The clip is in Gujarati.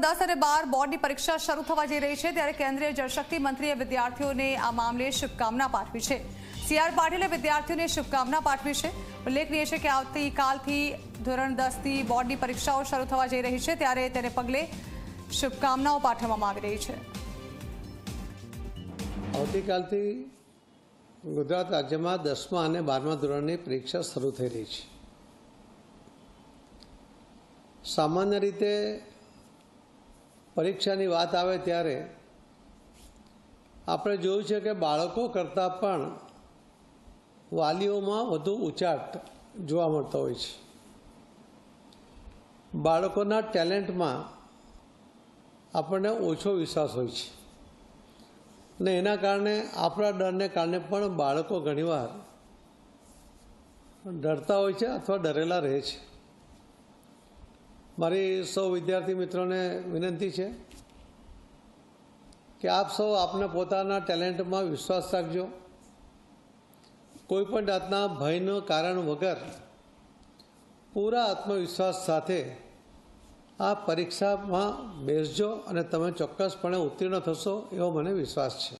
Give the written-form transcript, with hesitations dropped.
10 અને 12 બોર્ડની પરીક્ષા શરૂ થવા જઈ રહી છે ત્યારે કેન્દ્રીય જળશક્તિ મંત્રીએ વિદ્યાર્થીઓને આ મામલે શુભકામના પાઠવી છે। સીઆર પાટીલે વિદ્યાર્થીઓને શુભકામના પાઠવી છે। ઉલ્લેખનીય છે કે આવતીકાલથી ધોરણ 10 થી બોર્ડની પરીક્ષાઓ શરૂ થવા જઈ રહી છે ત્યારે તેને પગલે શુભકામનાઓ પાઠવવામાં આવી રહી છે। આવતીકાલથી ગુજરાત રાજ્યમાં 10મા અને 12મા ધોરણની પરીક્ષા શરૂ થઈ રહી છે। સામાન્ય રીતે પરીક્ષાની વાત આવે ત્યારે આપણે જોયું છે કે બાળકો કરતાં પણ વાલીઓમાં વધુ ઉચાટ જોવા મળતો હોય છે। બાળકોના ટેલેન્ટમાં આપણને ઓછો વિશ્વાસ હોય છે અને એના કારણે આપણા ડરને કારણે પણ બાળકો ઘણીવાર ડરતા હોય છે અથવા ડરેલા રહે છે। મારી સૌ વિદ્યાર્થી મિત્રોને વિનંતી છે કે આપ સૌ આપના પોતાના ટેલેન્ટમાં વિશ્વાસ રાખજો। કોઈપણ જાતના ભયનું કારણ વગર પૂરા આત્મવિશ્વાસ સાથે આ પરીક્ષામાં બેસજો અને તમે ચોક્કસપણે ઉત્તીર્ણ થશો એવો મને વિશ્વાસ છે।